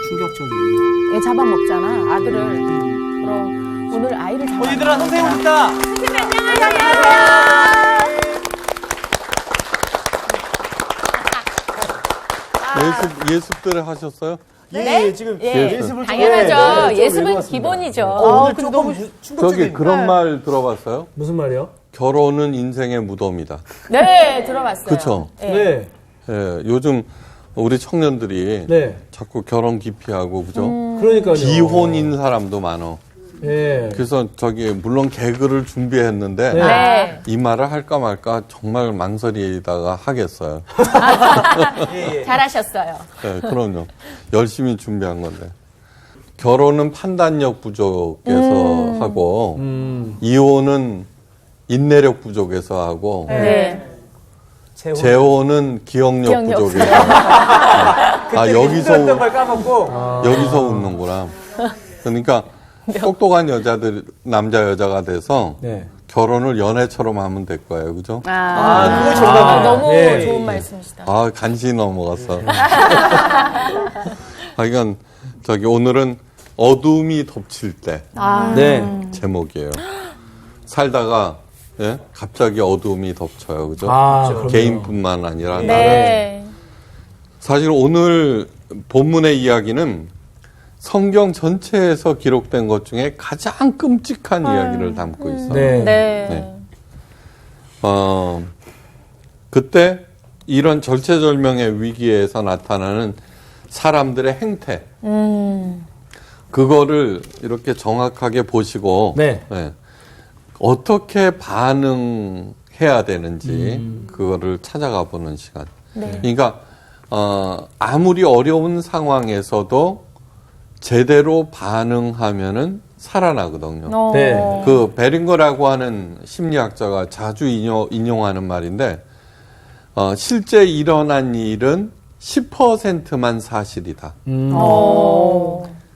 충격적이에요. 애 잡아먹잖아, 아들을. 그럼 오늘 아이를 잡아. 얘들아, 선생님 오셨다. 선생님 안녕하세요. 예습들을 하셨어요? 네? 지금 예. 예습을 당연하죠. 좀 예습은 외워왔습니다. 기본이죠. 오늘 근데 조금 너무 충격적인. 저기 그런 말 들어봤어요? 무슨 말이요? 결혼은 인생의 무덤이다. 네, 들어봤어요. 그쵸? 예. 네. 예, 요즘 우리 청년들이 네. 자꾸 결혼 기피하고 그죠? 그러니까요. 기혼인 사람도 많어. 예. 그래서 저기 물론 개그를 준비했는데 네. 네. 이 말을 할까 말까 정말 망설이다가 하겠어요. 잘하셨어요. 네, 그럼요. 열심히 준비한 건데. 결혼은 판단력 부족에서 하고 이혼은 인내력 부족에서 하고 네. 재혼은 기억력 기억력 부족에서. 힘들었던 걸 까먹고. 여기서 웃는구나. 그러니까 똑똑한 남자 여자가 돼서 네. 결혼을 연애처럼 하면 될 거예요, 그죠? 그거 정답이네요. 너무 예. 좋은 말씀이시다. 간신히 넘어갔어. 이건 저기 오늘은 어둠이 덮칠 때 네. 제목이에요. 살다가 예? 갑자기 어둠이 덮쳐요, 그죠? 그럼요. 개인뿐만 아니라 네. 사실 오늘 본문의 이야기는 성경 전체에서 기록된 것 중에 가장 끔찍한 이야기를 담고 있어요. 네. 네. 그때 이런 절체절명의 위기에서 나타나는 사람들의 행태, 그거를 이렇게 정확하게 보시고 네. 어떻게 반응해야 되는지 그거를 찾아가 보는 시간. 네. 그러니까 아무리 어려운 상황에서도 제대로 반응하면은 살아나거든요. 네. 그 베링거라고 하는 심리학자가 자주 인용하는 말인데 실제 일어난 일은 10%만 사실이다.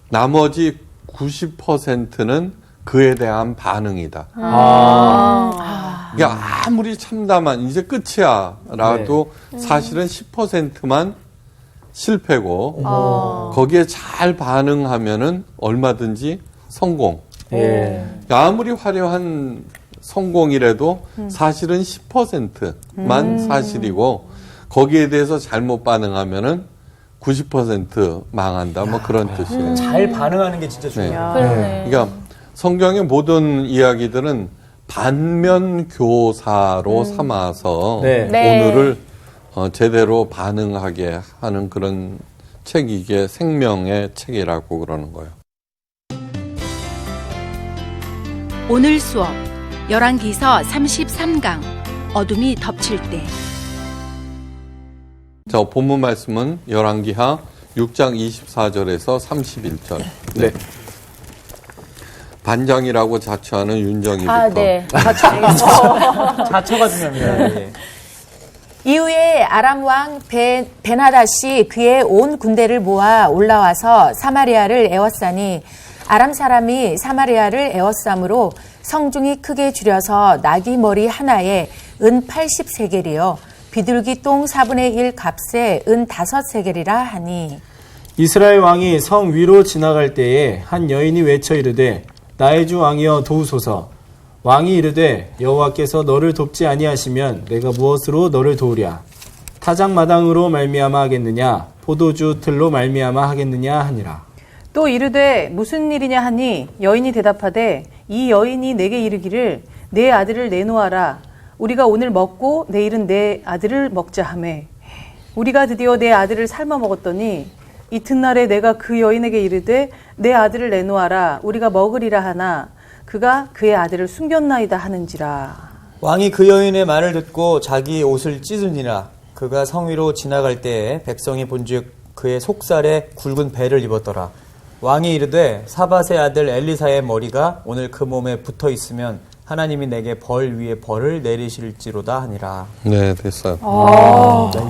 나머지 90%는 그에 대한 반응이다. 그러니까 아무리 참담한 이제 끝이야 라도 사실은 10%만 실패고 거기에 잘 반응하면은 얼마든지 성공. 예. 아무리 화려한 성공이라도 사실은 10%만 사실이고 거기에 대해서 잘못 반응하면은 90% 망한다. 뭐 그런 뜻이에요. 잘 반응하는 게 진짜 중요해요. 그러네. 그러니까 성경의 모든 이야기들은 반면 교사로 삼아서 네. 네. 오늘을 제대로 반응하게 하는 그런 책이기에 생명의 책이라고 그러는 거예요. 오늘 수업 열왕기서 33강 어둠이 덮칠 때. 자, 본문 말씀은 열왕기하 6장 24절에서 31절. 네. 반장이라고 자처하는 윤정이부터. 네. 자처가 중요합니다. 예. 이후에 아람 왕 베나닷이 그의 온 군대를 모아 올라와서 사마리아를 에워싸니 아람 사람이 사마리아를 에워싸므로 성중이 크게 줄여서 나귀 머리 하나에 은 80세겔이요 비둘기 똥 4분의 1 값에 은 5세겔이라 하니 이스라엘 왕이 성 위로 지나갈 때에 한 여인이 외쳐 이르되 나의 주 왕이여 도우소서. 왕이 이르되 여호와께서 너를 돕지 아니하시면 내가 무엇으로 너를 도우랴. 타작마당으로 말미암아 하겠느냐 포도주 틀로 말미암아 하겠느냐 하니라. 또 이르되 무슨 일이냐 하니 여인이 대답하되 이 여인이 내게 이르기를 내 아들을 내놓아라. 우리가 오늘 먹고 내일은 내 아들을 먹자 하매 우리가 드디어 내 아들을 삶아 먹었더니 이튿날에 내가 그 여인에게 이르되 내 아들을 내놓아라. 우리가 먹으리라 하나 그가 그의 아들을 숨겼나이다 하는지라. 왕이 그 여인의 말을 듣고 자기 옷을 찢으니라. 그가 성 위로 지나갈 때에 백성이 본즉 그의 속살에 굵은 배를 입었더라. 왕이 이르되 사밧의 아들 엘리사의 머리가 오늘 그 몸에 붙어 있으면 하나님이 내게 벌 위에 벌을 내리실지로다 하니라. 네, 됐어요.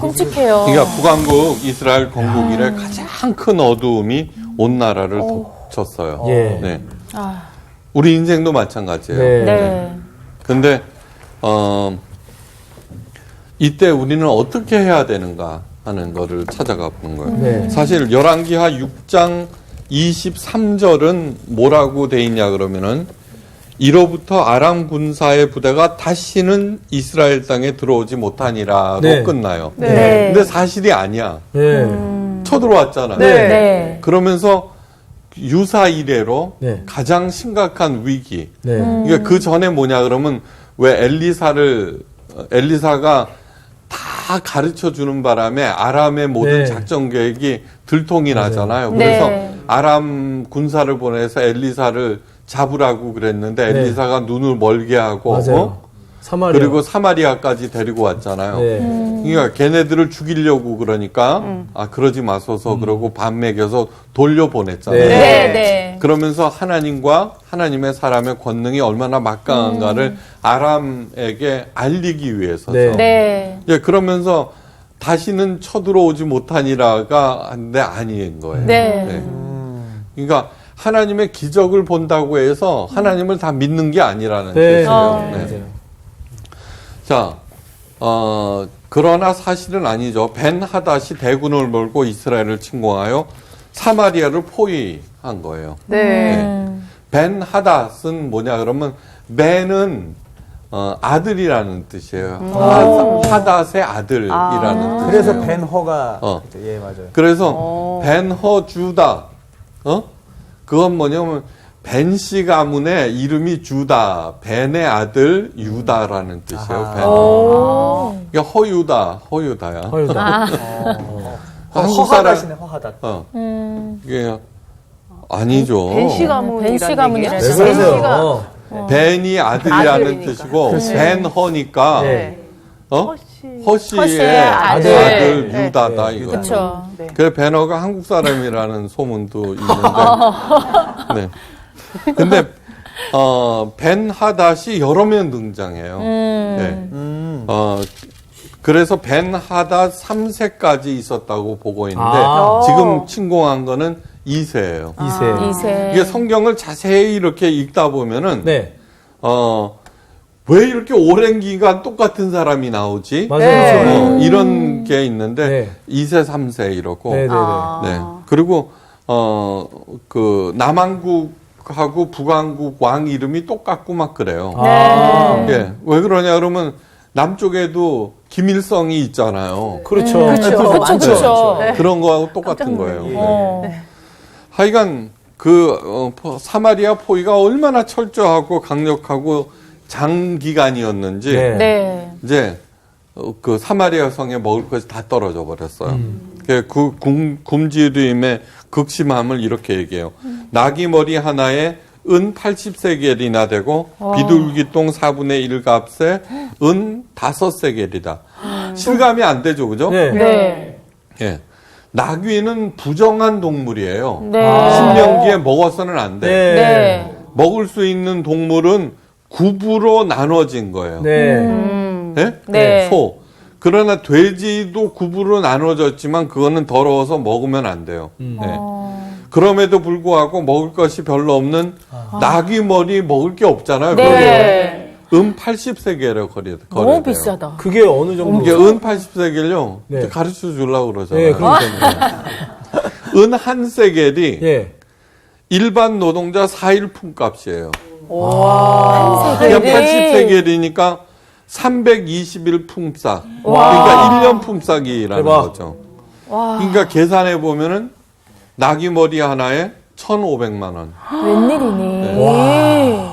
끔찍해요. 그러니까 북왕국 이스라엘 건국 이래 가장 큰 어두움이 온 나라를 덮쳤어요. 예. 네. 우리 인생도 마찬가지예요. 네. 네. 근데 이때 우리는 어떻게 해야 되는가? 하는 거를 찾아가 보는 거예요. 네. 사실 열왕기하 6장 23절은 뭐라고 돼 있냐 그러면은 이로부터 아람 군사의 부대가 다시는 이스라엘 땅에 들어오지 못하니라로 네. 끝나요. 네. 근데 사실이 아니야. 네. 쳐들어왔잖아요. 네. 네. 그러면서 유사 이래로 네. 가장 심각한 위기. 네. 그러니까 그 전에 뭐냐 그러면 왜 엘리사가 다 가르쳐 주는 바람에 아람의 모든 네. 작전 계획이 들통이 나잖아요. 네. 그래서 아람 군사를 보내서 엘리사를 잡으라고 그랬는데 엘리사가 눈을 멀게 하고 맞아요. 사마리아. 그리고 사마리아까지 데리고 왔잖아요. 네. 그러니까 걔네들을 죽이려고 그러니까 아 그러지 마소서 그러고 밥 먹여서 돌려보냈잖아요. 네. 네. 네. 그러면서 하나님과 하나님의 사람의 권능이 얼마나 막강한가를 아람에게 알리기 위해서죠. 네. 네. 예, 그러면서 다시는 쳐들어오지 못하니라가 근데 아닌 거예요. 네. 그러니까 하나님의 기적을 본다고 해서 하나님을 다 믿는 게 아니라는 네. 뜻이에요. 네. 맞아요. 자, 그러나 사실은 아니죠. 벤 하닷이 대군을 몰고 이스라엘을 침공하여 사마리아를 포위한 거예요. 네. 벤 하닷은 뭐냐 그러면 벤은 아들이라는 뜻이에요. 하닷의 아들이라는 뜻이에요. 그래서 벤허가 어. 예 맞아요. 그래서 벤허 주다. 그건 뭐냐면 벤씨 가문의 이름이 주다. 벤의 아들 유다라는 뜻이에요. 벤. 그러니까 허유다야. 허유다. 한국 사람 허하다시네 허하다. 이게 아니죠. 벤씨 가문이라는 벤씨 가문이라는 얘기야? 왜 그러세요? 벤씨가 벤이 아들이라는 아들이니까. 뜻이고 벤허니까 네. 허씨의 허씨의 아들. 아들 네. 유다다 네. 이거. 그렇죠. 네. 그래 벤허가 한국 사람이라는 소문도 있는데. 네. 근데 벤 하닷이 여러 명 등장해요. 네. 그래서 벤 하닷 3세까지 있었다고 보고 있는데 아. 지금 침공한 거는 2세예요. 2세. 이세. 이게 성경을 자세히 이렇게 읽다 보면은 네. 왜 이렇게 오랜 기간 똑같은 사람이 나오지? 맞아요. 네. 그렇죠. 이런 게 있는데 네. 2세, 3세 이러고. 네, 네, 네. 네. 그리고 그 남한국하고 북한국 왕 이름이 똑같고 막 그래요. 아. 예. 왜 그러냐 그러면 남쪽에도 김일성이 있잖아요. 그렇죠. 그렇죠. 그렇죠. 그런 거하고 똑같은 거예요. 어. 하여간 그 사마리아 포위가 얼마나 철저하고 강력하고 장기간이었는지 네. 네. 이제 그 사마리아 성에 먹을 것이 다 떨어져 버렸어요. 그 굶주림의 극심함을 이렇게 얘기해요. 나귀 머리 하나에 은 80세겔이나 되고 비둘기똥 4분의 1 값에 은 5세겔이다. 실감이 안 되죠, 그죠? 네. 네. 예. 나귀는 부정한 동물이에요. 네. 신명기에 먹어서는 안 돼. 네. 네. 먹을 수 있는 동물은 굽으로 나눠진 거예요. 네. 예? 네. 소. 그러나 돼지도 굽으로 나눠졌지만 그거는 더러워서 먹으면 안 돼요. 예. 그럼에도 불구하고 먹을 것이 별로 없는 나귀 머리 먹을 게 없잖아요. 네. 80세겔에 거래돼요. 너무 비싸다. 그게 어느 정도? 이게 80세겔요. 네. 가르쳐 주려고 그러잖아요. 네, 그러니까요. 한 세겔이 예. 일반 노동자 4일 품값이에요. 한 그러니까 세겔이 80세겔이니까 321 품삯. 그러니까 1년 품삯이라는 대박. 거죠. 그러니까 계산해 보면은 나귀 머리 하나에 1,500만 원. 웬일이니.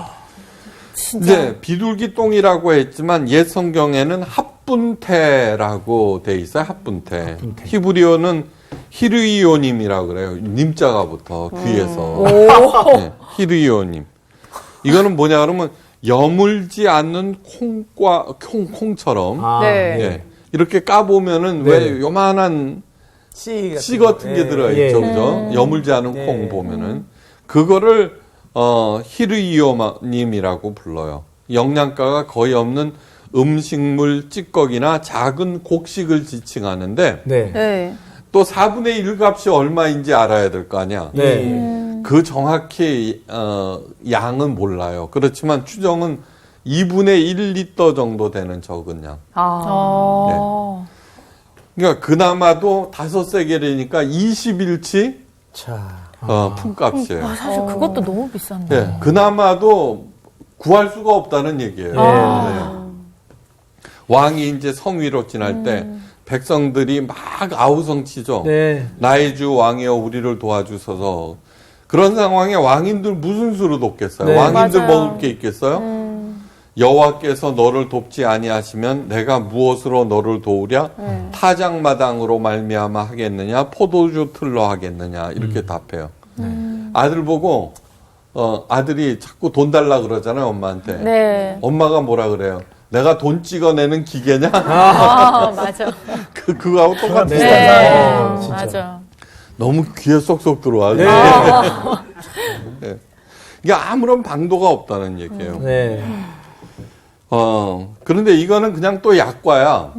이제 비둘기 똥이라고 했지만 옛 성경에는 합분태라고 돼 있어요. 합분태. 히브리어는 히르이오님이라고 그래요. 님자가 붙어 귀에서. 네, 히르이오님. 이거는 뭐냐 그러면 여물지 않는 콩처럼 아, 네. 예, 이렇게 까보면은 네. 왜 요만한 씨 같은 게 들어있죠. 예. 그죠? 여물지 않은 네. 콩 보면은 그거를 히르이오님이라고 불러요. 영양가가 거의 없는 음식물 찌꺼기나 작은 곡식을 지칭하는데 네. 네. 또 4분의 1 값이 얼마인지 알아야 될 거 아니야. 네. 그 정확히 양은 몰라요. 그렇지만 추정은 2분의 1리터 정도 되는 적은 양. 아. 그러니까 그나마도 5세겔이니까 20일치 자, 품값이에요. 사실 그것도 너무 비싼데. 네, 그나마도 구할 수가 없다는 얘기예요. 네. 왕이 이제 성 위로 지날 때 백성들이 막 아우성치죠. 네. 나의 주 왕이여 우리를 도와주소서. 그런 상황에 왕인들 무슨 수로 돕겠어요? 네. 왕인들 맞아요. 먹을 게 있겠어요? 여호와께서 너를 돕지 아니하시면 내가 무엇으로 너를 도우랴? 타작마당으로 말미암아 하겠느냐? 포도주 틀러 하겠느냐? 이렇게 답해요. 아들 보고 아들이 자꾸 돈 달라 그러잖아요, 엄마한테. 네. 엄마가 뭐라 그래요? 내가 돈 찍어내는 기계냐? 아, 맞아. 그거하고 똑같아요. 네. 진짜. 맞아. 너무 귀에 쏙쏙 들어와. 네. 이게 아무런 방도가 없다는 얘기예요. 네. 그런데 이거는 그냥 또 약과야.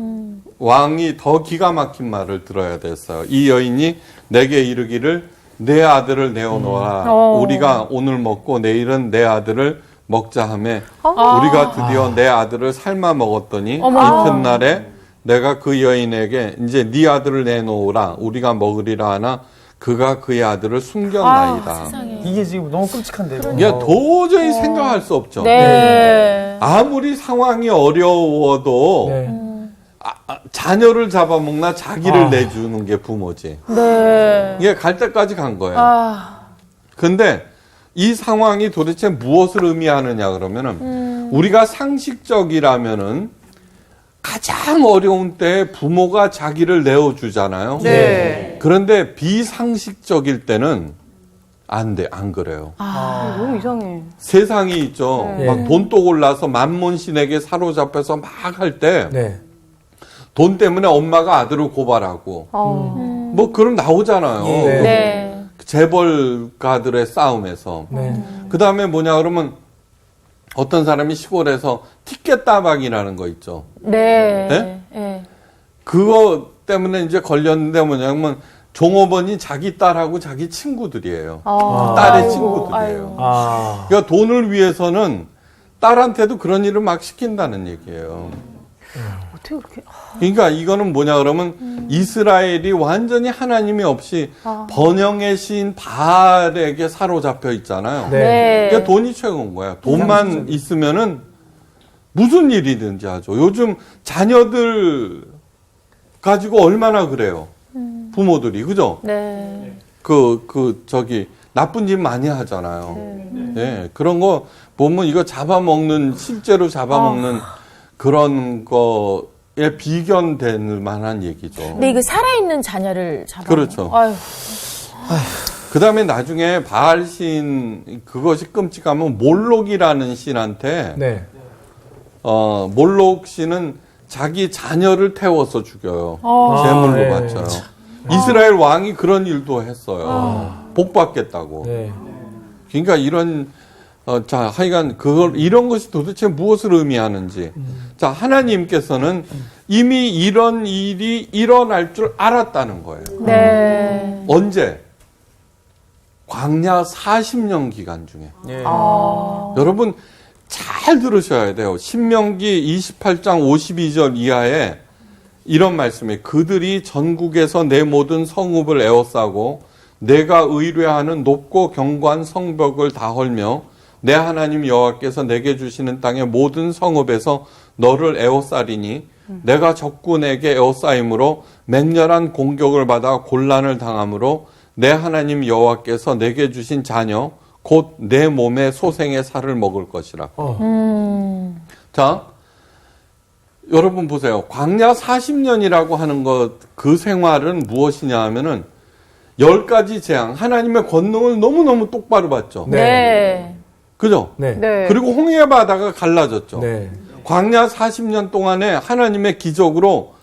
왕이 더 기가 막힌 말을 들어야 됐어요. 이 여인이 내게 이르기를 내 아들을 내어놓아라. 우리가 오늘 먹고 내일은 내 아들을 먹자 하며 우리가 드디어 내 아들을 삶아 먹었더니 이튿날에 내가 그 여인에게 이제 네 아들을 내놓으라. 우리가 먹으리라 하나 그가 그의 아들을 숨겼나이다. 이게 지금 너무 끔찍한데. 이거. 이게 도저히 생각할 수 없죠. 네. 아무리 상황이 어려워도 네. 자녀를 잡아먹나 자기를 내주는 게 부모지. 네. 이게 갈 때까지 간 거예요. 아, 근데 이 상황이 도대체 무엇을 의미하느냐 그러면은 우리가 상식적이라면은 가장 어려운 때 부모가 자기를 내어주잖아요. 네. 그런데 비상식적일 때는 안 돼, 안 그래요. 너무 이상해. 세상이 있죠. 네. 막 돈독 올라서 만몬신에게 사로잡혀서 막 할 때 돈 네. 때문에 엄마가 아들을 고발하고 뭐 그럼 나오잖아요. 네. 네. 재벌가들의 싸움에서. 네. 그 다음에 뭐냐 그러면 어떤 사람이 시골에서 티켓 따박이라는 거 있죠. 네. 네? 네. 그거 때문에 이제 걸렸는데 뭐냐면 종업원이 자기 딸하고 자기 친구들이에요. 딸의 아이고, 친구들이에요. 아. 그러니까 돈을 위해서는 딸한테도 그런 일을 막 시킨다는 얘기예요. 어떻게 그렇게. 그러니까 이거는 뭐냐 그러면 이스라엘이 완전히 하나님이 없이 번영의 신 바알에게 사로잡혀 있잖아요. 네. 그러니까 돈이 최고인 거야. 돈만 있으면은 무슨 일이든지 하죠. 요즘 자녀들 가지고 얼마나 그래요. 부모들이 그죠? 네. 저기 나쁜 짓 많이 하잖아요. 네. 그런 거 보면 이거 잡아먹는 실제로 잡아먹는 그런 거에 비견될 만한 얘기죠. 근데 이거 살아있는 자녀를 잡아. 그렇죠. 아유. 그 다음에 나중에 바알 신 그것이 끔찍하면 몰록이라는 신한테 네. 몰록 신은 자기 자녀를 태워서 죽여요. 제물로 네. 바쳐요. 이스라엘 왕이 그런 일도 했어요. 복 받겠다고. 네. 그러니까 이런 자 하여간 이런 것이 도대체 무엇을 의미하는지. 자 하나님께서는 이미 이런 일이 일어날 줄 알았다는 거예요. 네. 언제? 광야 40년 기간 중에. 예. 여러분 잘 들으셔야 돼요. 신명기 28장 52절 이하에 이런 말씀이 그들이 전국에서 내 모든 성읍을 에워싸고 내가 의뢰하는 높고 견고한 성벽을 다 헐며 내 하나님 여호와께서 내게 주시는 땅의 모든 성읍에서 너를 에워싸리니 내가 적군에게 에워싸임으로 맹렬한 공격을 받아 곤란을 당함으로 내 하나님 여호와께서 내게 주신 자녀 곧 내 몸의 소생의 살을 먹을 것이라. 자, 여러분 보세요. 광야 40년이라고 하는 것, 그 생활은 무엇이냐 하면은 10가지 재앙, 하나님의 권능을 너무너무 똑바로 봤죠. 네. 그죠? 네. 네. 그리고 홍해 바다가 갈라졌죠. 네. 광야 40년 동안에 하나님의 기적으로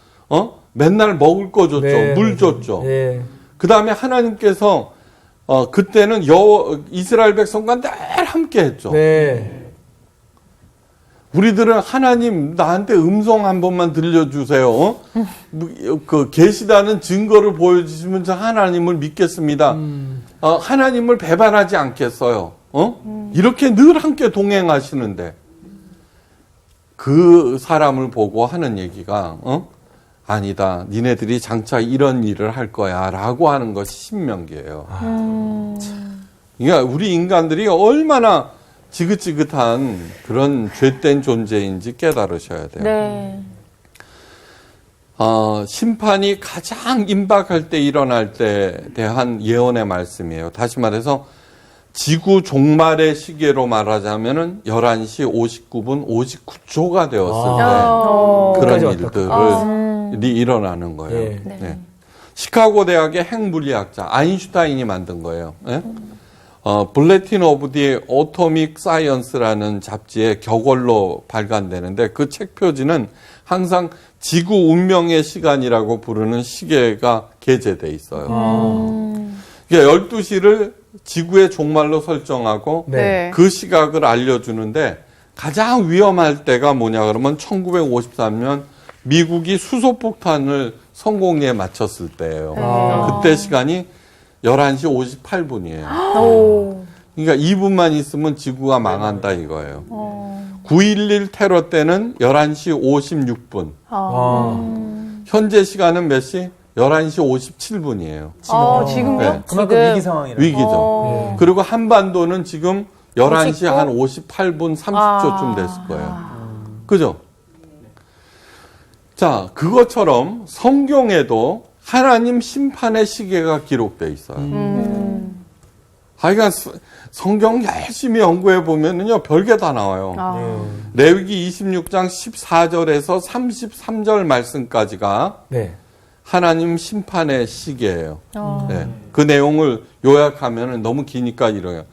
맨날 먹을 거 줬죠. 네. 물 줬죠. 네. 그 다음에 하나님께서 그때는 이스라엘 백성과 늘 함께 했죠. 네. 우리들은 하나님 나한테 음성 한 번만 들려주세요. 그 계시다는 증거를 보여주시면 저 하나님을 믿겠습니다. 하나님을 배반하지 않겠어요. 이렇게 늘 함께 동행하시는데 그 사람을 보고 하는 얘기가 아니다. 니네들이 장차 이런 일을 할 거야. 라고 하는 것이 신명기예요. 그러니까 우리 인간들이 얼마나 지긋지긋한 그런 죄된 존재인지 깨달으셔야 돼요. 네. 심판이 가장 임박할 때 일어날 때에 대한 예언의 말씀이에요. 다시 말해서 지구 종말의 시계로 말하자면은 11시 59분 59초가 되었을 때 그런 일들이 일어나는 거예요. 예. 네. 시카고 대학의 핵물리학자 아인슈타인이 만든 거예요. 예? 블레틴 오브 디 오토믹 사이언스라는 잡지에 격월로 발간되는데 그 책 표지는 항상 지구 운명의 시간이라고 부르는 시계가 게재돼 있어요. 그러니까 12시를 지구의 종말로 설정하고 네. 그 시각을 알려주는데 가장 위험할 때가 뭐냐 그러면 1953년 미국이 수소폭탄을 성공리에 맞췄을 때예요. 그때 시간이 11시 58분이에요. 그러니까 2분만 있으면 지구가 망한다 이거예요. 9.11 테러 때는 11시 56분. 현재 시간은 몇 시? 11시 57분이에요. 지금요? 네. 그만큼 위기 상황이라. 위기죠. 그리고 한반도는 지금 11시 한 58분 30초쯤 됐을 거예요. 그죠? 자, 그것처럼 성경에도 하나님 심판의 시계가 기록되어 있어요. 하여간 성경 열심히 연구해 보면은요, 별게 다 나와요. 레위기 26장 14절에서 33절 말씀까지가 네. 하나님 심판의 시계예요. 네. 그 내용을 요약하면 너무 기니까 이래요.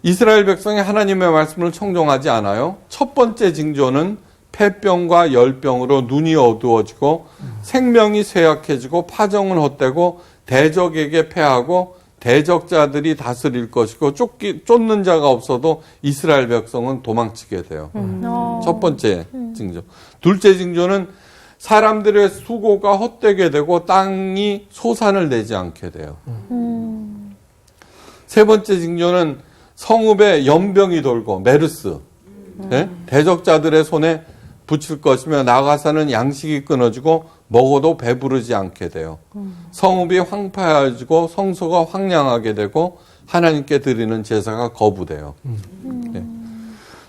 이스라엘 백성이 하나님의 말씀을 청종하지 않아요. 첫 번째 징조는 폐병과 열병으로 눈이 어두워지고 생명이 쇠약해지고 파정은 헛되고 대적에게 패하고 대적자들이 다스릴 것이고 쫓는 자가 없어도 이스라엘 백성은 도망치게 돼요. 첫 번째 징조. 둘째 징조는 사람들의 수고가 헛되게 되고 땅이 소산을 내지 않게 돼요. 세 번째 징조는 성읍에 연병이 돌고 메르스, 네? 대적자들의 손에 붙일 것이며 나가서는 양식이 끊어지고 먹어도 배부르지 않게 돼요. 성읍이 황폐해지고 성소가 황량하게 되고 하나님께 드리는 제사가 거부돼요. 네.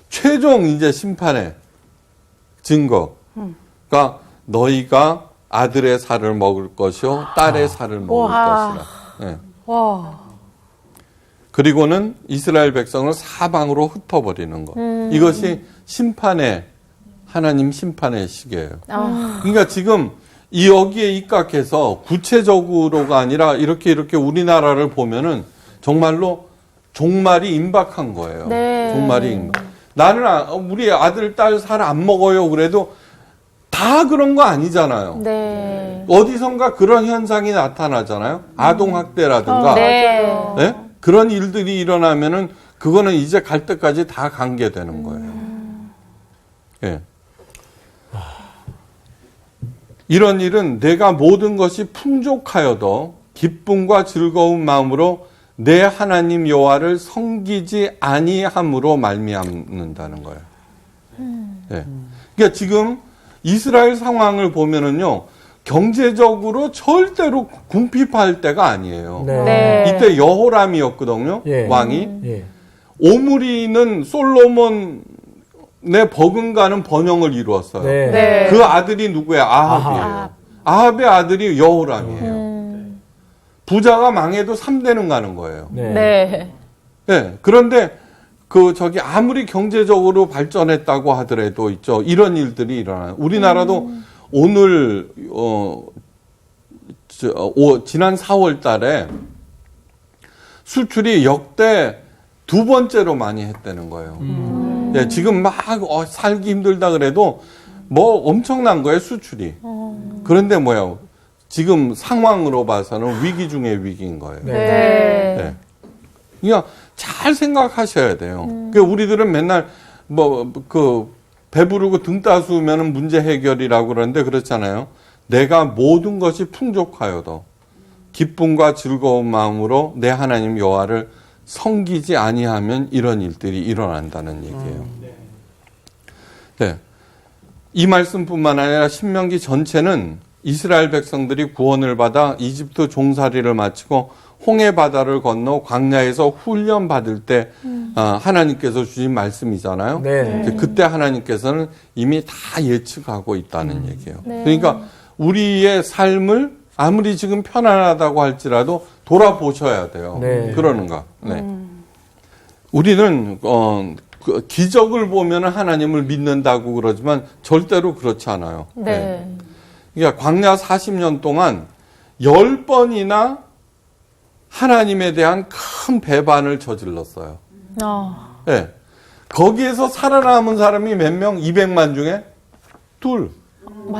최종 이제 심판의 증거가 너희가 아들의 살을 먹을 것이요 딸의 살을 먹을 것이라. 네. 그리고는 이스라엘 백성을 사방으로 흩어버리는 것. 이것이 심판의 하나님 심판의 시기예요. 그러니까 지금 여기에 입각해서 구체적으로가 아니라 이렇게 우리나라를 보면은 정말로 종말이 임박한 거예요. 네. 종말이 임박. 나는 우리 아들 딸 살 안 먹어요. 그래도 다 그런 거 아니잖아요. 네. 어디선가 그런 현상이 나타나잖아요. 아동학대라든가. 네. 네? 그런 일들이 일어나면은 그거는 이제 갈 때까지 다 관계되는 거예요. 예. 이런 일은 내가 모든 것이 풍족하여도 기쁨과 즐거운 마음으로 내 하나님 여호와를 섬기지 아니함으로 말미암는다는 거예요. 예. 그러니까 지금 이스라엘 상황을 보면은요, 경제적으로 절대로 궁핍할 때가 아니에요. 네. 이때 여호람이었거든요, 예. 왕이. 예. 오므리는 솔로몬의 버금가는 번영을 이루었어요. 네. 네. 그 아들이 누구예요? 아합이에요. 아합의 아들이 여호람이에요. 부자가 망해도 3대는 가는 거예요. 네. 네. 네. 그런데 아무리 경제적으로 발전했다고 하더라도 있죠. 이런 일들이 일어나요. 우리나라도 오늘 지난 4월 달에 수출이 역대 2번째로 많이 했다는 거예요. 네, 지금 막 살기 힘들다 그래도 뭐 엄청난 거예요, 수출이. 그런데 뭐예요? 지금 상황으로 봐서는 위기 중에 위기인 거예요. 네. 네. 네. 그러니까 잘 생각하셔야 돼요. 그러니까 우리들은 맨날 배부르고 등 따스우면 문제 해결이라고 그러는데 그렇잖아요. 내가 모든 것이 풍족하여도 기쁨과 즐거운 마음으로 내 하나님 여호와를 섬기지 아니하면 이런 일들이 일어난다는 얘기예요. 네. 이 말씀뿐만 아니라 신명기 전체는 이스라엘 백성들이 구원을 받아 이집트 종살이를 마치고 홍해 바다를 건너 광야에서 훈련 받을 때 하나님께서 주신 말씀이잖아요. 네. 이제 그때 하나님께서는 이미 다 예측하고 있다는 얘기예요. 그러니까 우리의 삶을 아무리 지금 편안하다고 할지라도 돌아보셔야 돼요. 네. 그러는가. 네. 우리는 그 기적을 보면 하나님을 믿는다고 그러지만 절대로 그렇지 않아요. 네. 그러니까 광야 40년 동안 10번이나 하나님에 대한 큰 배반을 저질렀어요. 네. 거기에서 살아남은 사람이 몇 명? 200만 중에 둘.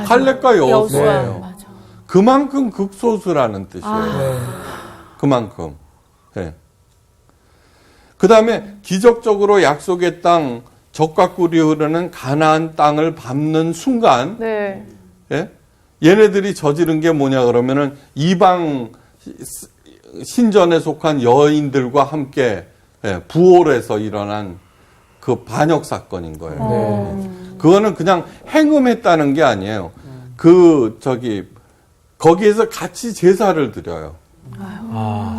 갈렙과 여호수아예요. 맞아. 그만큼 극소수라는 뜻이에요. 그만큼. 네. 그 다음에 기적적으로 약속의 땅, 젖과 꿀이 흐르는 가나안 땅을 밟는 순간, 네. 예? 얘네들이 저지른 게 뭐냐 그러면은 이방 신전에 속한 여인들과 함께 부올에서 일어난 그 반역 사건인 거예요. 그거는 그냥 행음했다는 게 아니에요. 거기에서 같이 제사를 드려요.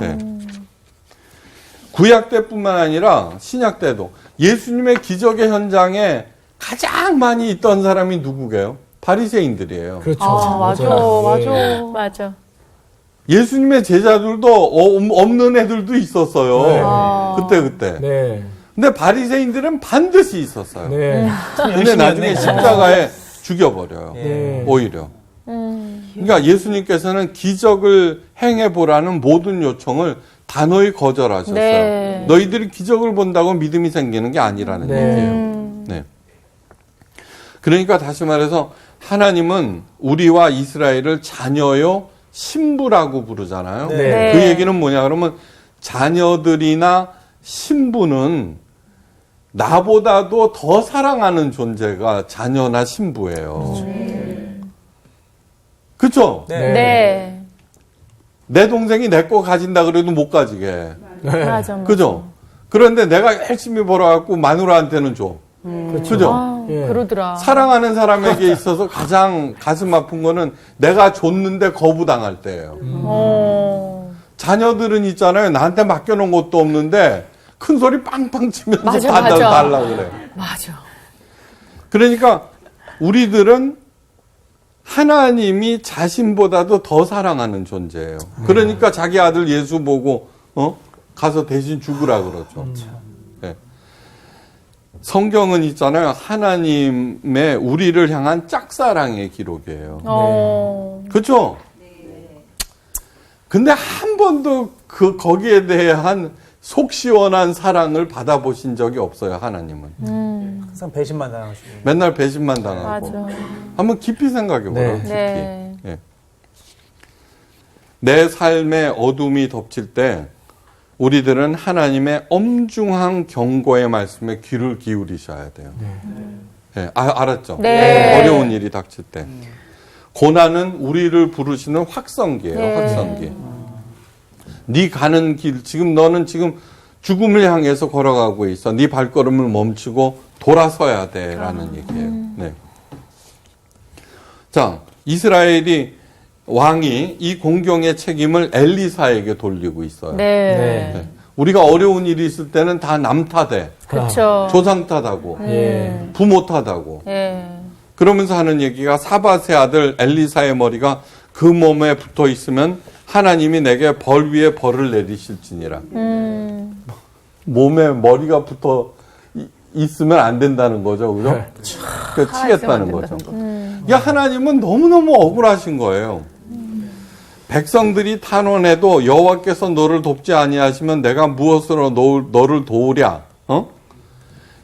네. 구약 때뿐만 아니라 신약 때도 예수님의 기적의 현장에 가장 많이 있던 사람이 누구게요? 바리새인들이에요. 그렇죠. 맞아. 네. 맞아. 예수님의 제자들도 없는 애들도 있었어요. 그때. 네. 근데 바리새인들은 반드시 있었어요. 네. 근데 나중에 십자가에 죽여버려요. 네. 오히려. 그러니까 예수님께서는 기적을 행해보라는 모든 요청을 단호히 거절하셨어요. 네. 너희들이 기적을 본다고 믿음이 생기는 게 아니라는 네. 얘기예요. 네. 그러니까 다시 말해서 하나님은 우리와 이스라엘을 자녀요 신부라고 부르잖아요. 네. 그 얘기는 뭐냐 그러면 자녀들이나 신부는 나보다도 더 사랑하는 존재가 자녀나 신부예요. 그렇죠? 네. 내 동생이 내 거 가진다 그래도 못 가지게. 맞아. 그죠? 그런데 내가 열심히 벌어갖고 마누라한테는 줘. 그죠? 예. 그러더라. 사랑하는 사람에게 있어서 가장 가슴 아픈 거는 내가 줬는데 거부당할 때예요. 자녀들은 있잖아요. 나한테 맡겨놓은 것도 없는데 큰 소리 빵빵 치면서 맞아. 달라고 그래. 맞아. 그러니까 우리들은 하나님이 자신보다도 더 사랑하는 존재예요. 그러니까 자기 아들 예수 보고 가서 대신 죽으라 그러죠. 네. 성경은 있잖아요. 하나님의 우리를 향한 짝사랑의 기록이에요. 그렇죠? 근데 한 번도 거기에 대한 속 시원한 사랑을 받아보신 적이 없어요. 하나님은. 항상 배신만 당하시고. 맨날 배신만 당하고. 맞아. 한번 깊이 생각해보라. 네. 깊이. 네. 예. 내 삶의 어둠이 덮칠 때 우리들은 하나님의 엄중한 경고의 말씀에 귀를 기울이셔야 돼요. 예, 알았죠? 네. 어려운 일이 닥칠 때. 고난은 우리를 부르시는 확성기예요. 네. 확성기. 네 가는 길, 너는 지금 죽음을 향해서 걸어가고 있어. 네 발걸음을 멈추고 돌아서야 돼라는 얘기예요. 네. 자, 이스라엘이 왕이 이 공경의 책임을 엘리사에게 돌리고 있어요. 네. 네. 우리가 어려운 일이 있을 때는 다 남 탓해. 그렇죠. 조상 탓하고 예. 부모 탓하고. 예. 그러면서 하는 얘기가 사밧의 아들 엘리사의 머리가 그 몸에 붙어 있으면 하나님이 내게 벌 위에 벌을 내리실지니라. 몸에 머리가 붙어 있으면 안 된다는 거죠. 그죠? 그러니까 치겠다는 거죠. 그러니까 하나님은 너무너무 억울하신 거예요. 백성들이 탄원해도 여호와께서 너를 돕지 아니하시면 내가 무엇으로 너를 도우랴?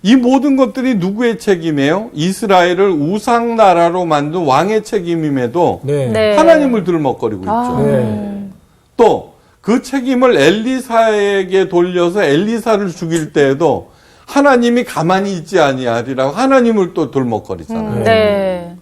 이 모든 것들이 누구의 책임이에요? 이스라엘을 우상 나라로 만든 왕의 책임임에도 네. 네. 하나님을 들먹거리고 있죠. 네. 또 그 책임을 엘리사에게 돌려서 엘리사를 죽일 때에도 하나님이 가만히 있지 아니하리라고 하나님을 또 들먹거리잖아요. 네.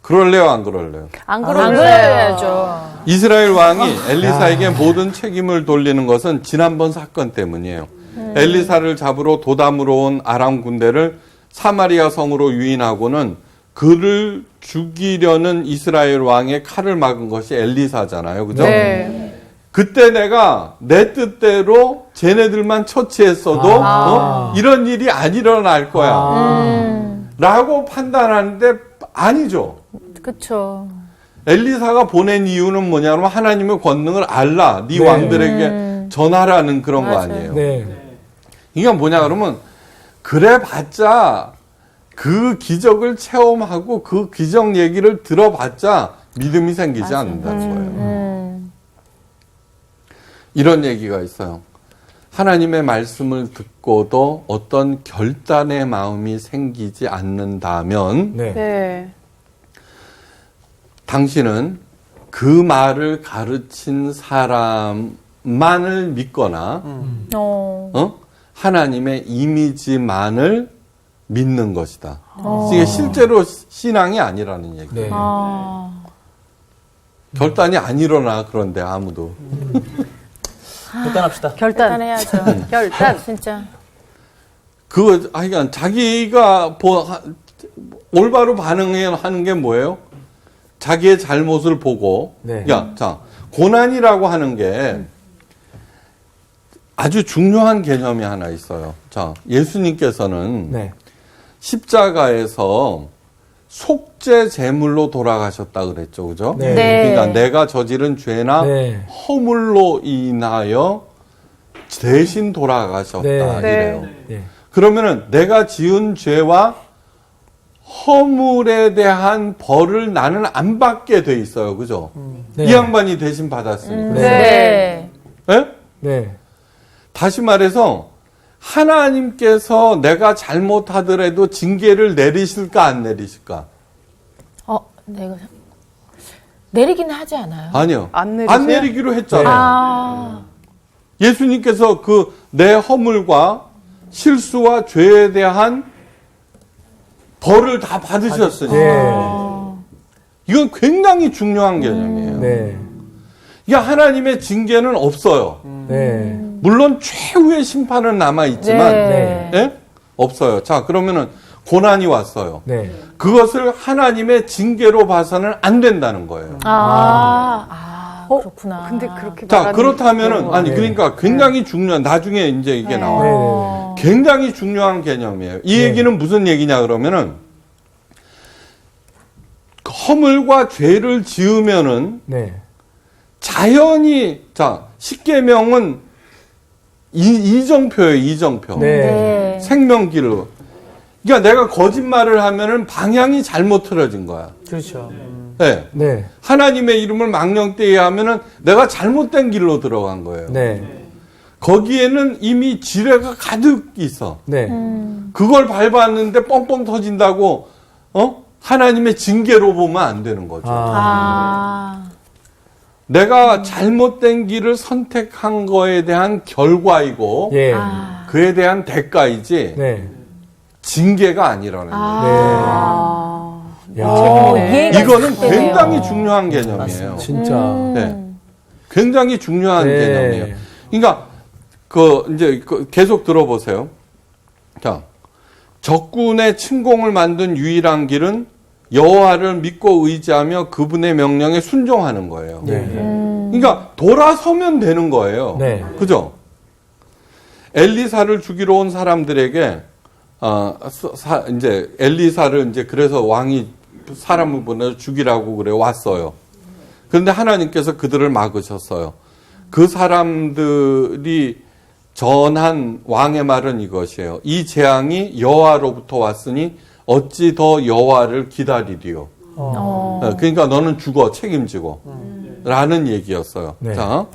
그럴래요, 안 그럴래요? 안 그래야죠. 이스라엘 왕이 엘리사에게 모든 책임을 돌리는 것은 지난번 사건 때문이에요. 엘리사를 잡으러 도담으로 온 아람 군대를 사마리아 성으로 유인하고는 그를 죽이려는 이스라엘 왕의 칼을 막은 것이 엘리사잖아요. 그죠? 네. 그때 내가 내 뜻대로 쟤네들만 처치했어도 이런 일이 안 일어날 거야. 라고 판단하는데 아니죠. 그쵸. 엘리사가 보낸 이유는 뭐냐면 하나님의 권능을 알라. 네 왕들에게 전하라는 그런 거 아니에요. 네. 이게 뭐냐 그러면 그래 봤자 그 기적을 체험하고 그 기적 얘기를 들어봤자 믿음이 생기지 않는다는 거예요. 이런 얘기가 있어요. 하나님의 말씀을 듣고도 어떤 결단의 마음이 생기지 않는다면 네. 네. 당신은 그 말을 가르친 사람만을 믿거나 하나님의 이미지만을 믿는 것이다. 이게 실제로 신앙이 아니라는 얘기예요. 네. 결단이 안 일어나 그런데 아무도. 결단합시다. 결단. 해야죠. 결단. 진짜. 그거 하여간 자기가 올바로 반응하는 게 뭐예요? 자기의 잘못을 보고, 네. 자, 고난이라고 하는 게 아주 중요한 개념이 하나 있어요. 자, 예수님께서는 네. 십자가에서 속죄 제물로 돌아가셨다 그랬죠, 그죠? 네. 네. 그러니까 내가 저지른 죄나 네. 허물로 인하여 대신 돌아가셨다 네. 이래요. 네. 그러면은 내가 지은 죄와 허물에 대한 벌을 나는 안 받게 돼 있어요. 그죠? 네. 이 양반이 대신 받았으니까. 네. 예? 네. 다시 말해서 하나님께서 내가 잘못하더라도 징계를 내리실까 안 내리실까? 내가 내리기는 하지 않아요. 아니요. 안 내리세요? 내리기로 했잖아요. 예수님께서 그 내 허물과 실수와 죄에 대한 벌을 다 받으셨으니까. 네. 이건 굉장히 중요한 개념이에요. 네. 이게 하나님의 징계는 없어요. 네. 물론 최후의 심판은 남아있지만, 네. 예? 없어요. 자, 그러면은 고난이 왔어요. 네. 그것을 하나님의 징계로 봐서는 안 된다는 거예요. 그렇구나. 근데 그렇게 자, 말하는 그렇다면은, 경우가- 아니, 네. 그러니까 굉장히 중요한, 나중에 이제 이게 나와요. 네. 굉장히 중요한 개념이에요. 이 네. 얘기는 무슨 얘기냐 그러면은 허물과 죄를 지으면은 네. 자연히 자 십계명은 이정표예요. 이정표. 네. 생명길로. 그러니까 내가 거짓말을 하면은 방향이 잘못 틀어진 거야. 그렇죠. 네. 네. 하나님의 이름을 망령되이 하면은 내가 잘못된 길로 들어간 거예요. 네. 거기에는 이미 지뢰가 가득 있어. 네. 그걸 밟았는데 뻥뻥 터진다고 하나님의 징계로 보면 안 되는 거죠. 내가 잘못된 길을 선택한 거에 대한 결과이고 예. 그에 대한 대가이지 네. 징계가 아니라는 거예요. 네. 야. 이거는 굉장히 중요한 개념이에요. 진짜. 네. 굉장히 중요한 네. 개념이에요. 그러니까 이제 계속 들어보세요. 자, 적군의 침공을 만든 유일한 길은 여호와를 믿고 의지하며 그분의 명령에 순종하는 거예요. 네. 그러니까 돌아서면 되는 거예요. 네. 그죠? 엘리사를 죽이러 온 사람들에게 이제 엘리사를 이제 그래서 왕이 사람을 보내서 죽이라고 그래 왔어요. 그런데 하나님께서 그들을 막으셨어요. 그 사람들이 전한 왕의 말은 이것이에요. 이 재앙이 여호와로부터 왔으니 어찌 더 여호와를 기다리리요. 그러니까 너는 죽어 책임지고 라는 얘기였어요. 네. 자,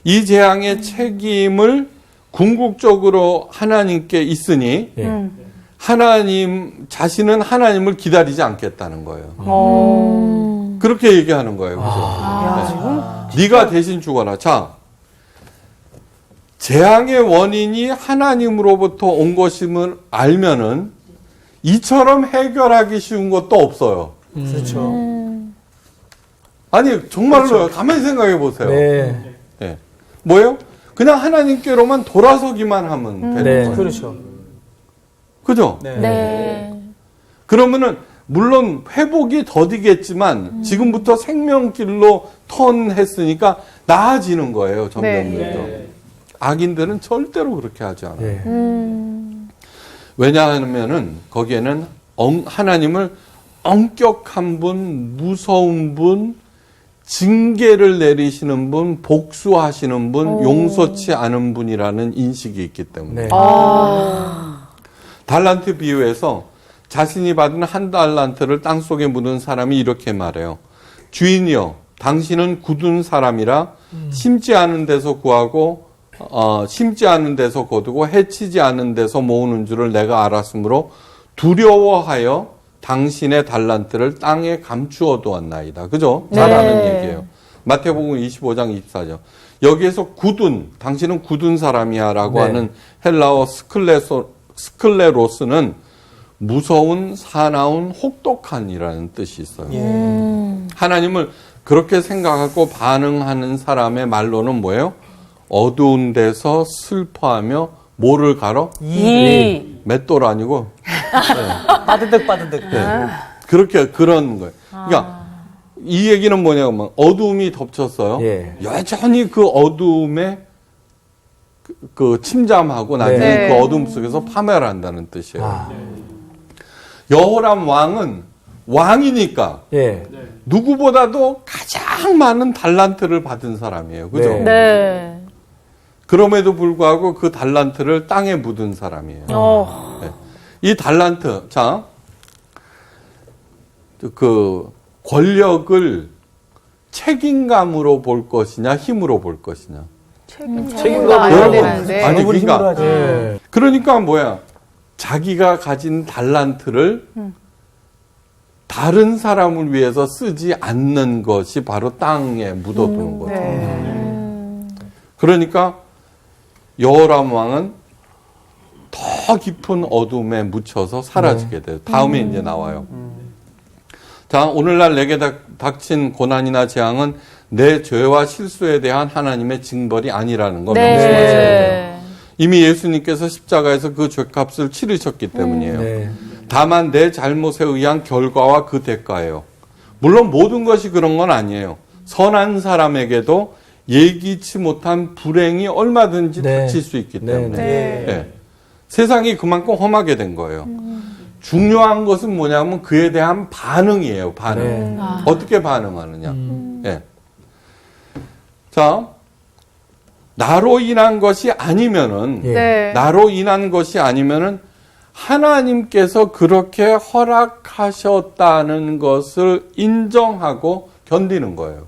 이 재앙의 책임을 궁극적으로 하나님께 있으니 예. 하나님 자신은 하나님을 기다리지 않겠다는 거예요. 그렇게 얘기하는 거예요. 그죠? 네. 네가 대신 죽어라. 자, 재앙의 원인이 하나님으로부터 온 것임을 알면은 이처럼 해결하기 쉬운 것도 없어요. 그렇죠. 아니 정말로요. 가만히 생각해 보세요. 네. 예. 뭐예요? 그냥 하나님께로만 돌아서기만 하면 되는 네. 거예요. 그렇죠. 그죠? 네. 네. 그러면은 물론 회복이 더디겠지만 지금부터 생명길로 턴했으니까 나아지는 거예요. 점점. 악인들은 절대로 그렇게 하지 않아요. 예. 왜냐하면은 거기에는 하나님을 엄격한 분, 무서운 분, 징계를 내리시는 분, 복수하시는 분, 용서치 않은 분이라는 인식이 있기 때문에. 네. 달란트 비유에서 자신이 받은 1달란트를 땅속에 묻은 사람이 이렇게 말해요. 주인이여, 당신은 굳은 사람이라 심지 않은 데서 구하고 심지 않은 데서 거두고 해치지 않은 데서 모으는 줄을 내가 알았으므로 두려워하여 당신의 달란트를 땅에 감추어 두었나이다. 그죠? 잘하는 얘기예요. 마태복음 25장 24절. 여기에서 굳은, 당신은 굳은 사람이야 라고 하는 헬라어 스클레로스는 무서운, 사나운, 혹독한이라는 뜻이 있어요. 하나님을 그렇게 생각하고 반응하는 사람의 말로는 뭐예요? 어두운 데서 슬퍼하며 뭐를 가러? 맷돌 아니고 빠드득. 그렇게 그런 거예요. 그러니까 이 얘기는 뭐냐면 어두움이 덮쳤어요. 예. 여전히 그 어두움에 그 침잠하고 나중에 그 어둠 속에서 파멸한다는 뜻이에요. 여호람 왕은 왕이니까 예. 누구보다도 가장 많은 달란트를 받은 사람이에요. 그죠? 네. 네. 그럼에도 불구하고 그 달란트를 땅에 묻은 사람이에요. 네. 이 달란트, 자, 그 권력을 책임감으로 볼 것이냐, 힘으로 볼 것이냐. 책임감 알아야 여러분, 되는데. 아니, 그러니까, 예. 그러니까 뭐야? 자기가 가진 달란트를 다른 사람을 위해서 쓰지 않는 것이 바로 땅에 묻어두는 거죠. 그러니까 여호람 왕은 더 깊은 어둠에 묻혀서 사라지게 돼요. 다음에 이제 나와요. 자, 오늘날 내게 닥친 고난이나 재앙은 내 죄와 실수에 대한 하나님의 징벌이 아니라는 거 명심하셔야 돼요. 이미 예수님께서 십자가에서 그 죄값을 치르셨기 때문이에요. 네. 다만 내 잘못에 의한 결과와 그 대가예요. 물론 모든 것이 그런 건 아니에요. 선한 사람에게도 예기치 못한 불행이 얼마든지 네. 닥칠 수 있기 때문에 네. 네. 세상이 그만큼 험하게 된 거예요. 중요한 것은 뭐냐면 그에 대한 반응이에요. 반응. 네. 어떻게 반응하느냐. 네. 자, 나로 인한 것이 아니면은 예. 나로 인한 것이 아니면은 하나님께서 그렇게 허락하셨다는 것을 인정하고 견디는 거예요.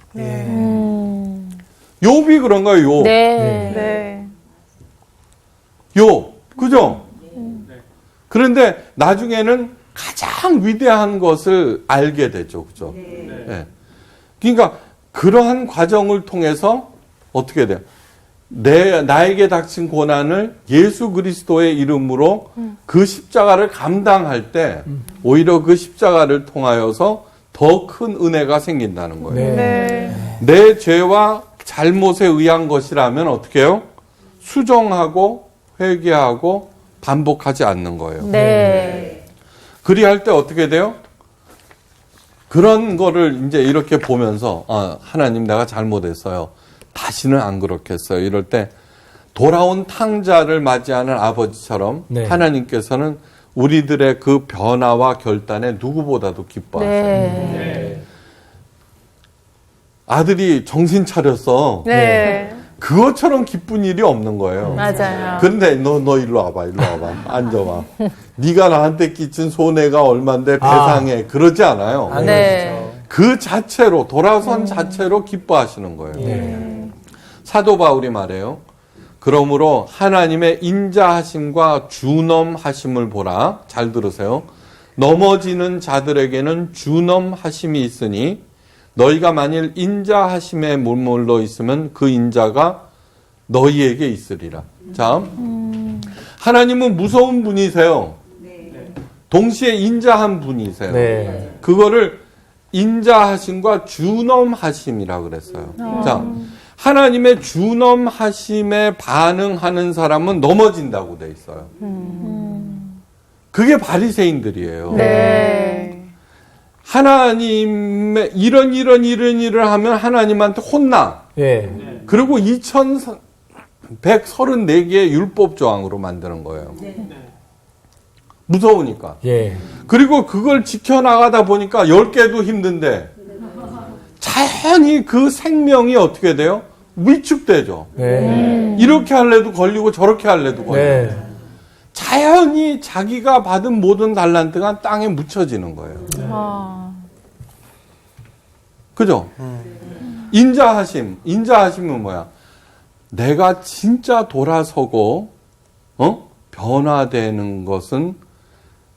욥이 그런 거예요. 욥. 네. 욥. 그죠? 그런데 나중에는 가장 위대한 것을 알게 되죠. 그죠? 네. 그러니까 그러한 과정을 통해서 어떻게 돼요? 나에게 닥친 고난을 예수 그리스도의 이름으로 그 십자가를 감당할 때 오히려 그 십자가를 통하여서 더 큰 은혜가 생긴다는 거예요. 내 죄와 잘못에 의한 것이라면 어떻게 해요? 수정하고 회개하고 반복하지 않는 거예요. 네. 그리할 때 어떻게 돼요? 그런 거를 이제 이렇게 보면서 하나님 내가 잘못했어요. 다시는 안 그렇겠어요. 이럴 때 돌아온 탕자를 맞이하는 아버지처럼 네. 하나님께서는 우리들의 그 변화와 결단에 누구보다도 기뻐하세요. 네. 아들이 정신 차렸어. 네. 그것처럼 기쁜 일이 없는 거예요. 맞아요. 근데 너 일로 와봐. 앉아봐. 네가 나한테 끼친 손해가 얼만데 배상해. 그러지 않아요. 네. 그 자체로 돌아선 자체로 기뻐하시는 거예요. 사도 바울이 말해요. 그러므로 하나님의 인자하심과 준엄하심을 보라. 잘 들으세요. 넘어지는 자들에게는 준엄하심이 있으니 너희가 만일 인자하심에 머물러 있으면 그 인자가 너희에게 있으리라. 자, 하나님은 무서운 분이세요. 동시에 인자한 분이세요. 네. 그거를 인자하심과 준엄하심이라 그랬어요. 자, 하나님의 준엄하심에 반응하는 사람은 넘어진다고 돼 있어요. 그게 바리새인들이에요. 네. 하나님의 이런 일을 하면 하나님한테 혼나. 예. 그리고 2134개의 율법 조항으로 만드는 거예요. 무서우니까. 예. 그리고 그걸 지켜나가다 보니까 10개도 힘든데 자연히 그 생명이 어떻게 돼요? 위축되죠. 네. 이렇게 할래도 걸리고 저렇게 할래도 걸리고. 네. 자연히 자기가 받은 모든 달란트가 땅에 묻혀지는 거예요. 그죠? 인자하심은 뭐야? 내가 진짜 돌아서고 변화되는 것은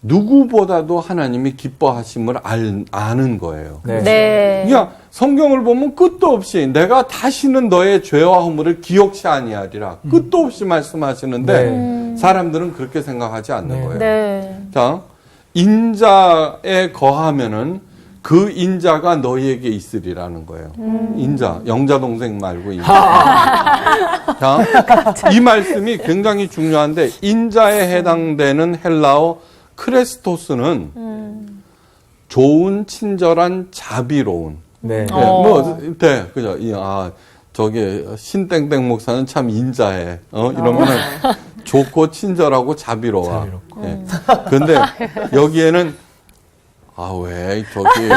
누구보다도 하나님이 기뻐하심을 아는 거예요. 네. 네. 그러니까 성경을 보면 끝도 없이 내가 다시는 너의 죄와 허물을 기억치 아니하리라 끝도 없이 말씀하시는데 사람들은 그렇게 생각하지 않는 거예요. 네. 자, 인자에 거하면은 그 인자가 너희에게 있으리라는 거예요. 인자, 영자 동생 말고 인자. 자, 이 말씀이 굉장히 중요한데 인자에 해당되는 헬라어 크레스토스는 좋은, 친절한, 자비로운. 네. 네, 그죠. 저기 신땡땡 목사는 참 인자해. 이러면은 좋고 친절하고 자비로워. 예. 근데 여기에는 왜 저기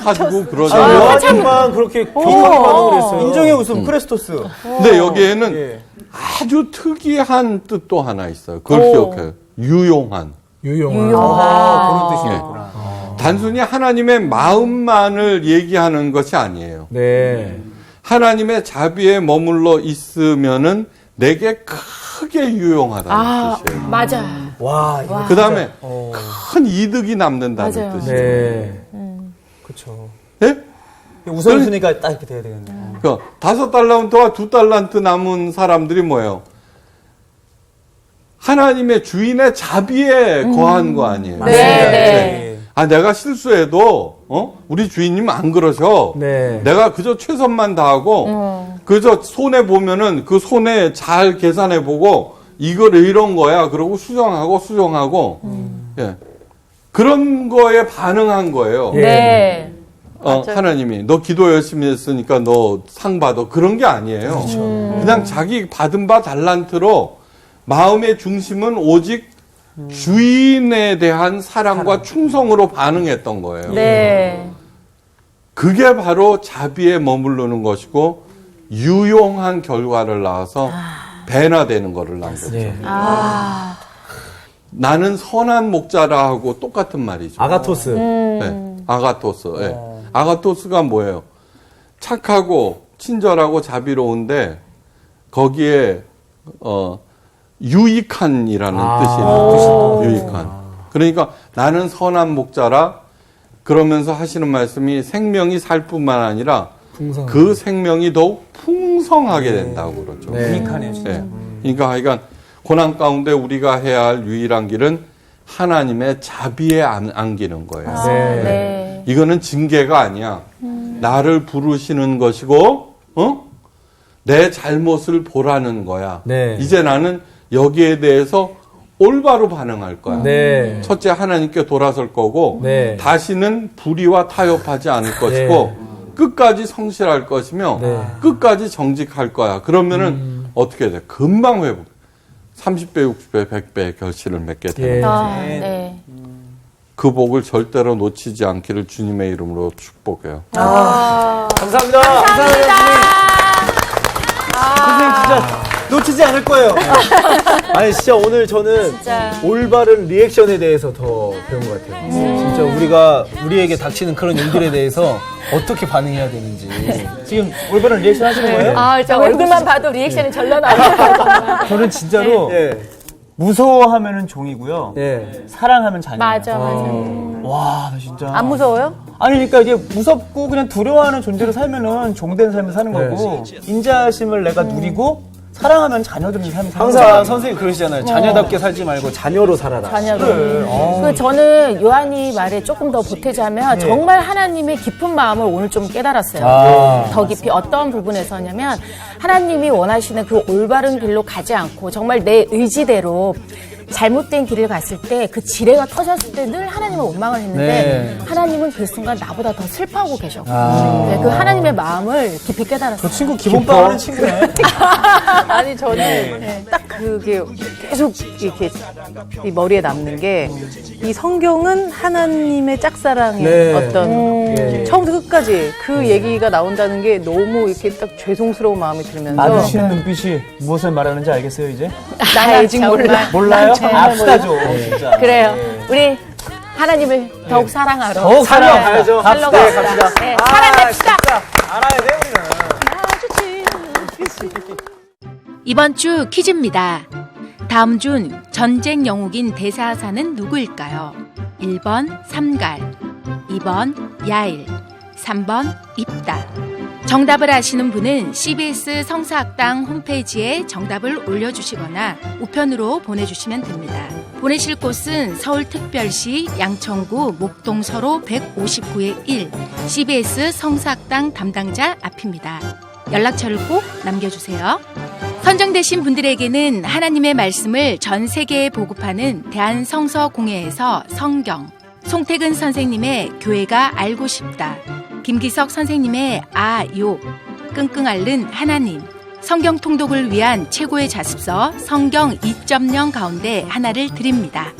사주고 그러죠. 요한님만 그렇게 격하게 반응을 했어요. 인정의 웃음 크레스토스. 근데 여기에는 예. 아주 특이한 뜻도 하나 있어요. 그걸 기억해요. 유용한. 유용한. 그런 뜻이겠구나. 단순히 하나님의 마음만을 얘기하는 것이 아니에요. 네. 하나님의 자비에 머물러 있으면은 내게 크게 유용하다는 뜻이에요. 맞아. 와, 이거 그 다음에 큰 이득이 남는다는 맞아요. 뜻이에요. 네. 그렇죠. 네? 우선순위가 딱 이렇게 돼야 되겠네. 그러니까 5달란트와 2달란트 남은 사람들이 뭐예요? 하나님의 주인의 자비에 거한 거 아니에요. 네. 네. 내가 실수해도 우리 주인님 안 그러셔. 네. 내가 그저 최선만 다하고 그저 손해 보면은 그 손해 잘 계산해 보고 이걸 이런 거야. 그러고 수정하고 예. 그런 거에 반응한 거예요. 예. 네. 하나님이 너 기도 열심히 했으니까 너 상 받아. 그런 게 아니에요. 그냥 자기 받은 바 달란트로 마음의 중심은 오직 주인에 대한 사랑과 충성으로 반응했던 거예요. 네. 그게 바로 자비에 머무르는 것이고 유용한 결과를 낳아서 배나되는 거를 낳은 거죠. 네. 나는 선한 목자라 하고 똑같은 말이죠. 아가토스. 네, 아가토스. 네. 아가토스가 뭐예요? 착하고 친절하고 자비로운데 거기에 유익한이라는 뜻이 있는 유익한. 그러니까 나는 선한 목자라 그러면서 하시는 말씀이 생명이 살 뿐만 아니라 그 생명이 더욱 풍성하게 된다고 그러죠. 네. 유익하네요, 진짜. 네. 그러니까 하여간 고난 가운데 우리가 해야 할 유일한 길은 하나님의 자비에 안기는 거예요. 네. 네. 이거는 징계가 아니야. 나를 부르시는 것이고, 내 잘못을 보라는 거야. 네. 이제 나는 여기에 대해서 올바로 반응할 거야. 네. 첫째 하나님께 돌아설 거고, 네. 다시는 불의와 타협하지 않을 것이고, 끝까지 성실할 것이며, 네. 끝까지 정직할 거야. 그러면은 어떻게 돼? 금방 회복. 30배, 60배, 100배의 결실을 맺게 되는 거예요. 네. 그 복을 절대로 놓치지 않기를 주님의 이름으로 축복해요. 감사합니다. 선생님 진짜 놓치지 않을 거예요. 아니 진짜 오늘 저는 올바른 리액션에 대해서 더 배운 것 같아요. 진짜 우리에게 닥치는 그런 일들에 대해서 어떻게 반응해야 되는지. 지금 올바른 리액션 하시는 거예요? 저 얼굴만 봐도 리액션이 절로 나와요. 저는 진짜로 예. 무서워하면은 종이고요. 예. 사랑하면 자녀예요. 맞아. 와, 나 진짜. 안 무서워요? 아니, 그러니까 이게 무섭고 그냥 두려워하는 존재로 살면은 종된 삶을 사는 거고, 인자심을 내가 누리고, 사랑하면 자녀들은 삶을 사는 항상 거야. 선생님 그러시잖아요. 자녀답게 살지 말고 자녀로 살아라. 자녀로. 그 저는 요한이 말에 조금 더 보태자면 정말 하나님의 깊은 마음을 오늘 좀 깨달았어요. 더 깊이 어떤 부분에서냐면 하나님이 원하시는 그 올바른 길로 가지 않고 정말 내 의지대로 잘못된 길을 갔을 때 그 지뢰가 터졌을 때 늘 하나님을 원망을 했는데 하나님은 그 순간 나보다 더 슬퍼하고 계셨고 네, 그 하나님의 마음을 깊이 깨달았어요. 그 친구 기본빵 하는 친구네. 아니 저는 딱 그게 계속 이렇게 이 머리에 남는 게 이 성경은 하나님의 짝사랑의 네. 어떤 처음부터 끝까지 그 얘기가 나온다는 게 너무 이렇게 딱 죄송스러운 마음이 들면서 아저씨의 눈빛이 무엇을 말하는지 알겠어요, 이제? 난 아직 몰라. 몰라요? 앞서죠, 진짜. 그래요. 우리 하나님을 더욱 사랑하러 더욱 사랑하야죠. 살러 네, 갑시다. 갑시다. 네, 사랑합시다. 알아야 돼 우리는. 이번 주 퀴즈입니다. 다음 중 전쟁 영웅인 대사사는 누구일까요? 1번 삼갈, 2번 야일, 3번 입다. 정답을 아시는 분은 CBS 성사학당 홈페이지에 정답을 올려주시거나 우편으로 보내주시면 됩니다. 보내실 곳은 서울특별시 양천구 목동서로 159-1 CBS 성사학당 담당자 앞입니다. 연락처를 꼭 남겨주세요. 선정되신 분들에게는 하나님의 말씀을 전 세계에 보급하는 대한성서공회에서 성경, 송태근 선생님의 교회가 알고 싶다, 김기석 선생님의 아요, 끙끙 앓는 하나님, 성경 통독을 위한 최고의 자습서 성경 2.0 가운데 하나를 드립니다.